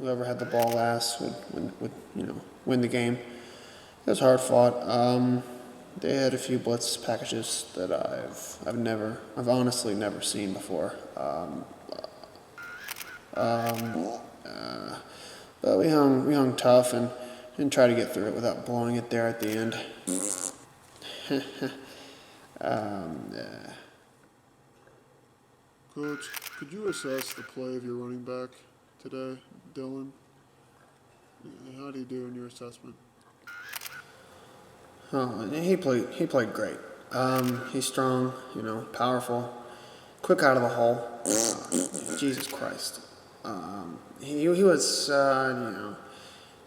whoever had the ball last would win the game. It was hard fought. They had a few blitz packages that I've honestly never seen before. But we hung tough and tried to get through it without blowing it there at the end. Yeah. Coach, could you assess the play of your running back today, Dylan? How do you do in your assessment? Oh, he played great. He's strong, powerful, quick out of the hole. Jesus Christ. He was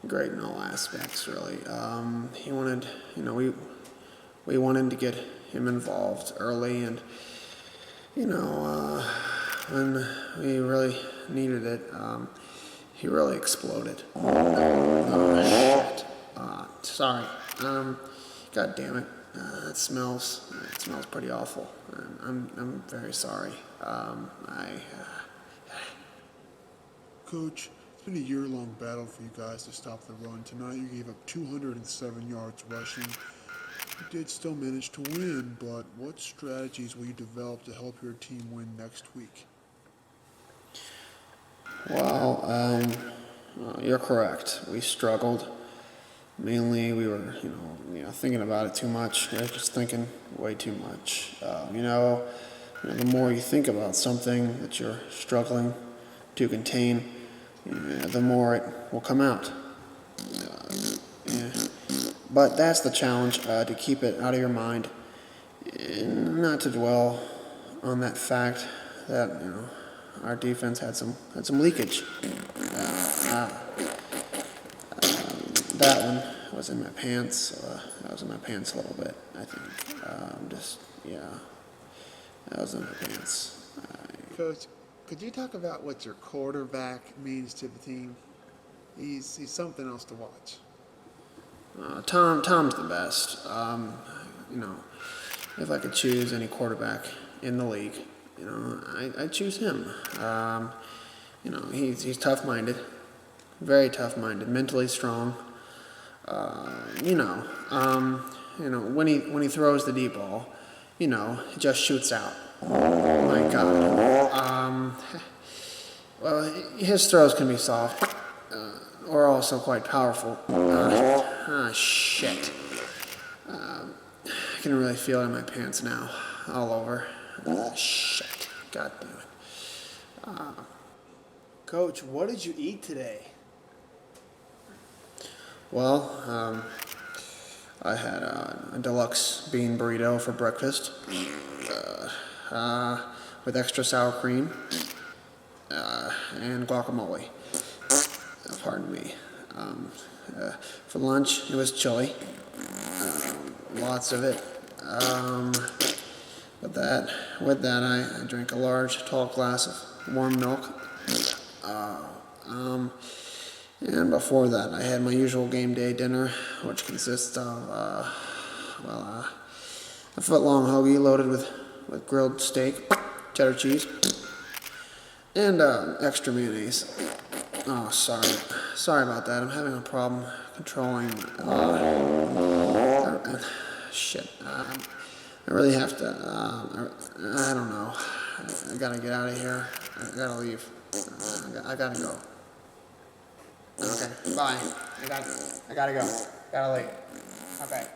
great in all aspects really. He wanted we wanted to get him involved early, and when we really needed it, he really exploded. Oh, shit. Sorry. God damn it. It smells pretty awful. I'm very sorry. Coach, it's been a year-long battle for you guys to stop the run. Tonight you gave up 207 yards rushing. You did still manage to win, but what strategies will you develop to help your team win next week? Well, you're correct. We struggled. Mainly, we were, thinking about it too much. We were just thinking way too much. The more you think about something that you're struggling to contain, the more it will come out. Yeah. But that's the challenge, to keep it out of your mind, and not to dwell on that fact that our defense had some leakage. That one was in my pants. That was in my pants a little bit, I think. That was in my pants. Coach, could you talk about what your quarterback means to the team? He's something else to watch. Tom's the best. If I could choose any quarterback in the league, I'd choose him. He's tough-minded, very tough-minded, mentally strong. When he throws the deep ball, it just shoots out. Oh my God. Well, his throws can be soft, or also quite powerful. Shit. I can really feel it in my pants now, all over. Shit. God damn it. Coach, what did you eat today? Well, I had a deluxe bean burrito for breakfast, with extra sour cream, and guacamole. Pardon me. For lunch, it was chili. Lots of it. With that, I drank a large, tall glass of warm milk. And before that, I had my usual game day dinner, which consists of, a foot-long hoagie loaded with grilled steak, cheddar cheese, and extra mayonnaise. Oh, sorry about that. I'm having a problem controlling. Shit. I really have to. I don't know. I gotta get out of here. I gotta leave. I gotta go. Okay, bye. I gotta go. Gotta leave. Okay.